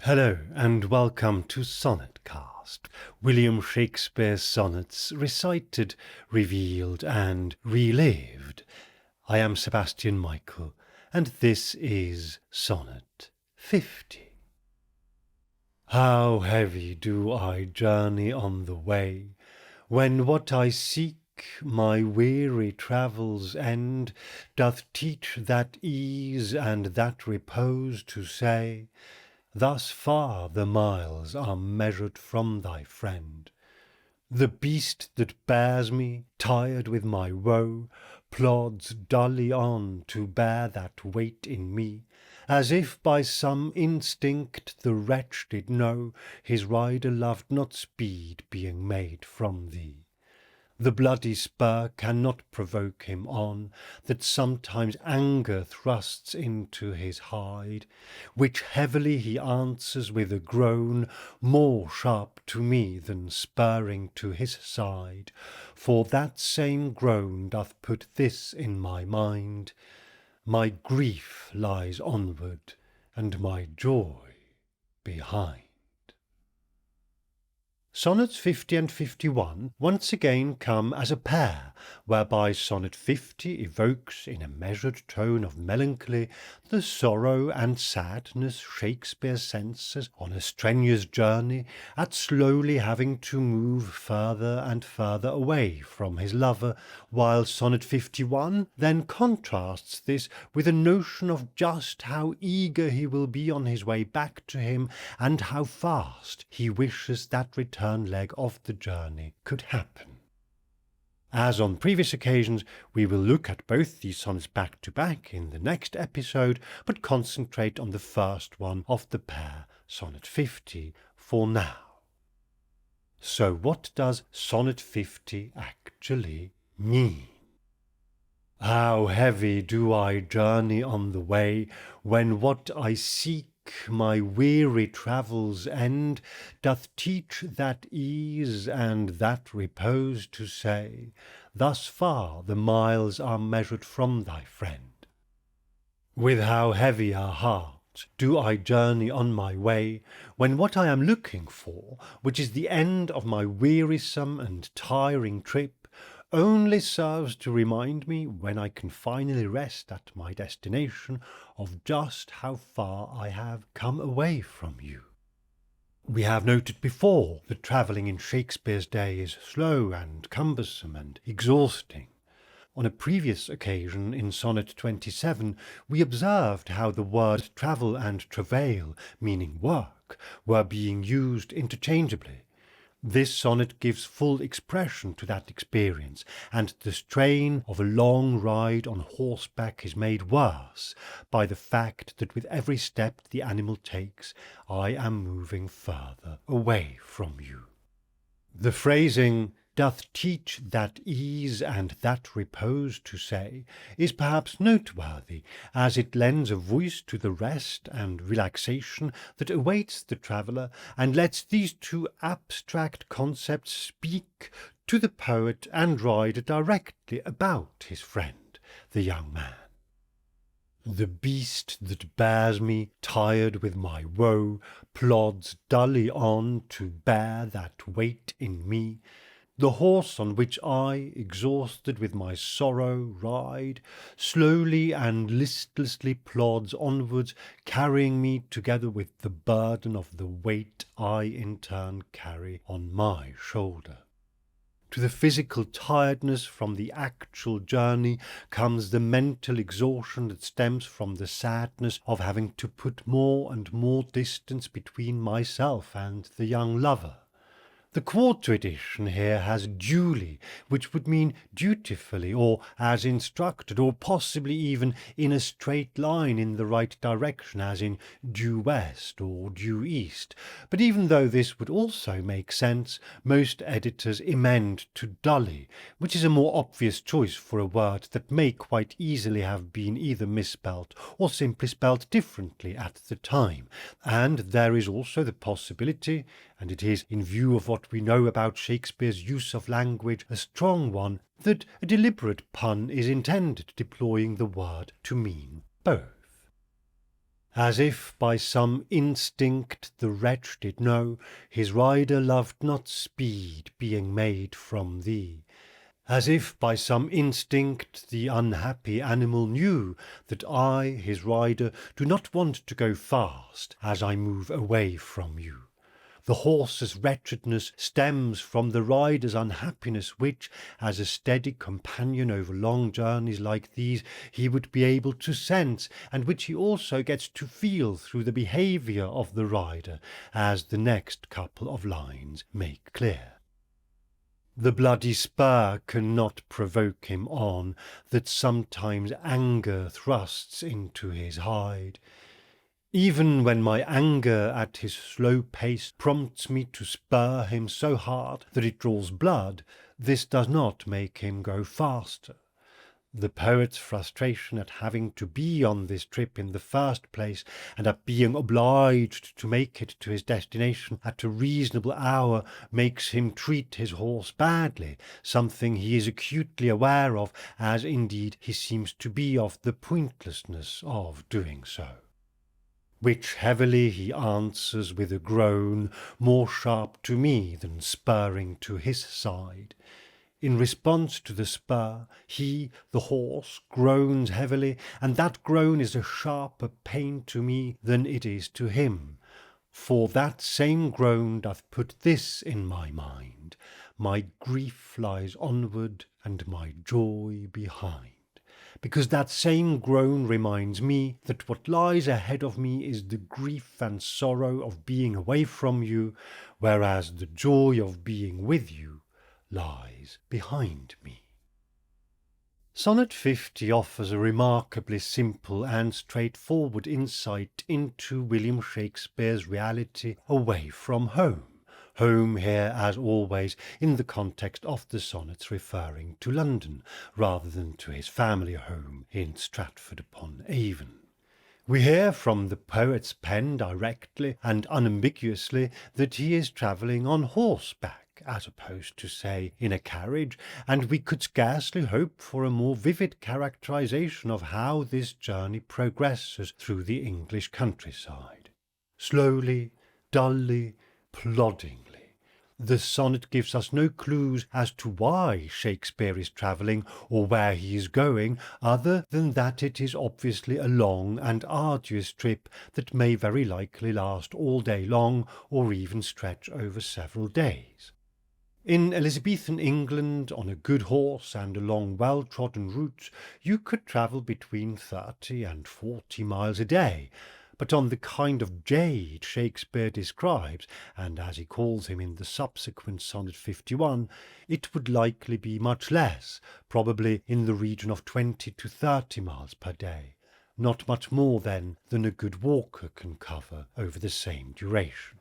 Hello and welcome to Sonnetcast, William Shakespeare's sonnets recited, revealed and relived. I am Sebastian Michael and this is Sonnet 50. How heavy do I journey on the way, when what I seek my weary travels' end doth teach that ease and that repose to say, thus far the miles are measured from thy friend. The beast that bears me, tired with my woe, plods dully on to bear that weight in me, as if by some instinct the wretch did know his rider loved not speed being made from thee. The bloody spur cannot provoke him on, that sometimes anger thrusts into his hide, which heavily he answers with a groan, more sharp to me than spurring to his side. For that same groan doth put this in my mind, my grief lies onward, and my joy behind. Sonnets 50 and 51 once again come as a pair, whereby Sonnet 50 evokes in a measured tone of melancholy the sorrow and sadness Shakespeare senses on a strenuous journey at slowly having to move further and further away from his lover, while Sonnet 51 then contrasts this with a notion of just how eager he will be on his way back to him and how fast he wishes that return leg of the journey could happen. As on previous occasions, we will look at both these sonnets back to back in the next episode, but concentrate on the first one of the pair, Sonnet 50, for now. So what does Sonnet 50 actually mean? How heavy do I journey on the way, when what I seek my weary travels' end doth teach that ease and that repose to say, thus far the miles are measured from thy friend. With how heavy a heart do I journey on my way, when what I am looking for, which is the end of my wearisome and tiring trip, only serves to remind me, when I can finally rest at my destination, of just how far I have come away from you. We have noted before that travelling in Shakespeare's day is slow and cumbersome and exhausting. On a previous occasion, in Sonnet 27, we observed how the word travel and travail, meaning work, were being used interchangeably. This sonnet gives full expression to that experience, and the strain of a long ride on horseback is made worse by the fact that with every step the animal takes, I am moving further away from you. The phrasing doth teach that ease and that repose to say is perhaps noteworthy, as it lends a voice to the rest and relaxation that awaits the traveller, and lets these two abstract concepts speak to the poet and rider directly about his friend, the young man. The beast that bears me, tired with my woe, plods dully on to bear that weight in me. The horse on which I, exhausted with my sorrow, ride, slowly and listlessly plods onwards, carrying me together with the burden of the weight I in turn carry on my shoulder. To the physical tiredness from the actual journey comes the mental exhaustion that stems from the sadness of having to put more and more distance between myself and the young lover. The quarto edition here has duly, which would mean dutifully, or as instructed, or possibly even in a straight line in the right direction, as in due west or due east. But even though this would also make sense, most editors emend to dully, which is a more obvious choice for a word that may quite easily have been either misspelt or simply spelt differently at the time. And there is also the possibility, and it is in view of what what we know about Shakespeare's use of language a strong one, that a deliberate pun is intended, deploying the word to mean both. As if by some instinct the wretch did know, his rider loved not speed, being made from thee. As if by some instinct the unhappy animal knew that I, his rider, do not want to go fast as I move away from you. The horse's wretchedness stems from the rider's unhappiness, which, as a steady companion over long journeys like these, he would be able to sense, and which he also gets to feel through the behaviour of the rider, as the next couple of lines make clear. The bloody spur cannot provoke him on, that sometimes anger thrusts into his hide. Even when my anger at his slow pace prompts me to spur him so hard that it draws blood, this does not make him go faster. The poet's frustration at having to be on this trip in the first place, and at being obliged to make it to his destination at a reasonable hour, makes him treat his horse badly, something he is acutely aware of, as indeed he seems to be of the pointlessness of doing so. Which heavily he answers with a groan, more sharp to me than spurring to his side. In response to the spur, he, the horse, groans heavily, and that groan is a sharper pain to me than it is to him. For that same groan doth put this in my mind: my grief lies onward, and my joy behind. Because that same groan reminds me that what lies ahead of me is the grief and sorrow of being away from you, whereas the joy of being with you lies behind me. Sonnet 50 offers a remarkably simple and straightforward insight into William Shakespeare's reality away from home. Home here, as always, in the context of the sonnets referring to London, rather than to his family home in Stratford-upon-Avon. We hear from the poet's pen directly and unambiguously that he is travelling on horseback, as opposed to, say, in a carriage, and we could scarcely hope for a more vivid characterization of how this journey progresses through the English countryside. Slowly, dully, ploddingly. The sonnet gives us no clues as to why Shakespeare is travelling or where he is going, other than that it is obviously a long and arduous trip that may very likely last all day long or even stretch over several days. In Elizabethan England, on a good horse and along well-trodden routes, you could travel between 30 and 40 miles a day, but on the kind of jade Shakespeare describes, and as he calls him in the subsequent Sonnet 51, it would likely be much less, probably in the region of 20 to 30 miles per day, not much more then than a good walker can cover over the same duration.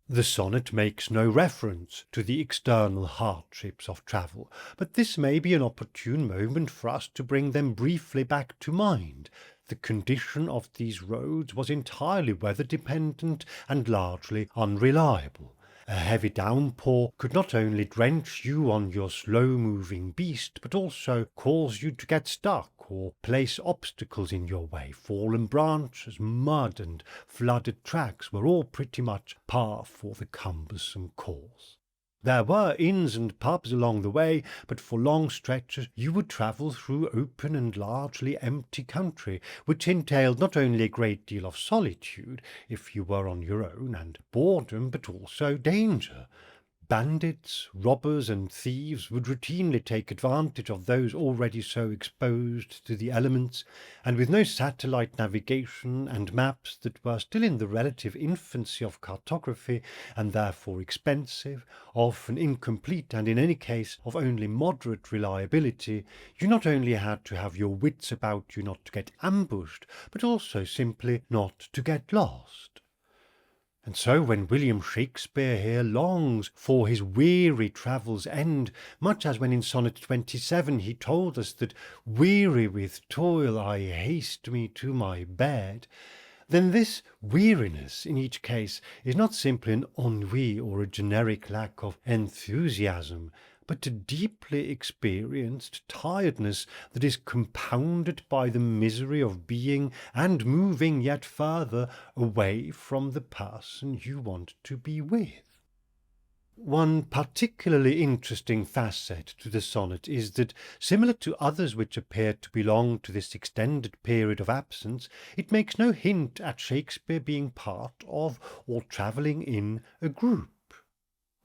The sonnet makes no reference to the external hardships of travel, but this may be an opportune moment for us to bring them briefly back to mind. The condition of these roads was entirely weather-dependent and largely unreliable. A heavy downpour could not only drench you on your slow-moving beast, but also cause you to get stuck or place obstacles in your way. Fallen branches, mud, and flooded tracks were all pretty much par for the cumbersome course. There were inns and pubs along the way, but for long stretches you would travel through open and largely empty country, which entailed not only a great deal of solitude, if you were on your own, and boredom, but also danger. Bandits, robbers, and thieves would routinely take advantage of those already so exposed to the elements, and with no satellite navigation and maps that were still in the relative infancy of cartography, and therefore expensive, often incomplete, and in any case of only moderate reliability, you not only had to have your wits about you not to get ambushed, but also simply not to get lost. And so when William Shakespeare here longs for his weary travel's end, much as when in Sonnet 27 he told us that, weary with toil, I haste me to my bed, then this weariness in each case is not simply an ennui or a generic lack of enthusiasm, but a deeply experienced tiredness that is compounded by the misery of being and moving yet further away from the person you want to be with. One particularly interesting facet to the sonnet is that, similar to others which appear to belong to this extended period of absence, it makes no hint at Shakespeare being part of or travelling in a group.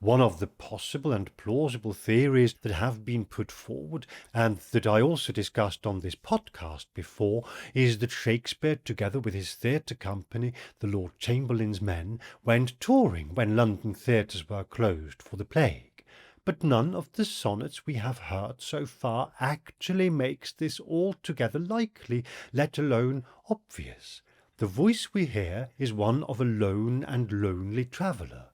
One of the possible and plausible theories that have been put forward, and that I also discussed on this podcast before, is that Shakespeare, together with his theatre company, the Lord Chamberlain's Men, went touring when London theatres were closed for the plague. But none of the sonnets we have heard so far actually makes this altogether likely, let alone obvious. The voice we hear is one of a lone and lonely traveller.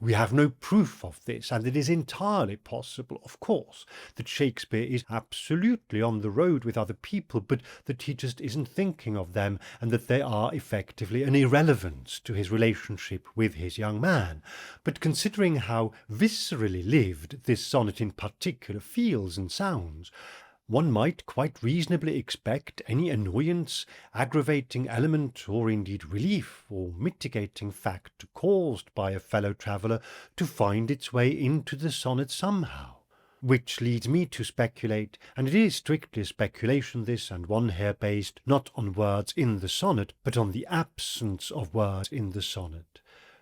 We have no proof of this, and it is entirely possible, of course, that Shakespeare is absolutely on the road with other people, but that he just isn't thinking of them, and that they are effectively an irrelevance to his relationship with his young man. But considering how viscerally lived this sonnet in particular feels and sounds, one might quite reasonably expect any annoyance, aggravating element, or indeed relief or mitigating fact caused by a fellow traveller to find its way into the sonnet somehow. Which leads me to speculate, and it is strictly a speculation this, and one here based not on words in the sonnet, but on the absence of words in the sonnet,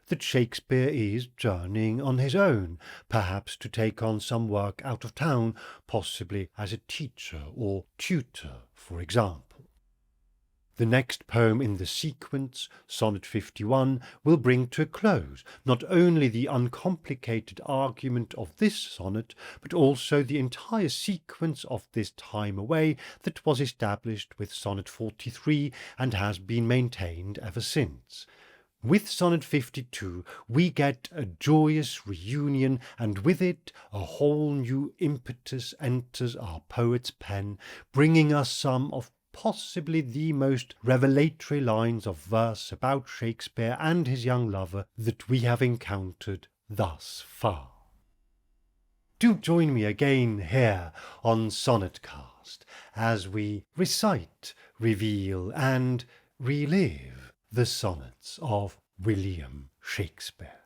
that Shakespeare is journeying on his own, perhaps to take on some work out of town, possibly as a teacher or tutor, for example. The next poem in the sequence, Sonnet 51, will bring to a close not only the uncomplicated argument of this sonnet, but also the entire sequence of this time away that was established with Sonnet 43 and has been maintained ever since. With Sonnet 52, we get a joyous reunion, and with it a whole new impetus enters our poet's pen, bringing us some of possibly the most revelatory lines of verse about Shakespeare and his young lover that we have encountered thus far. Do join me again here on Sonnetcast as we recite, reveal, and relive the sonnets of William Shakespeare.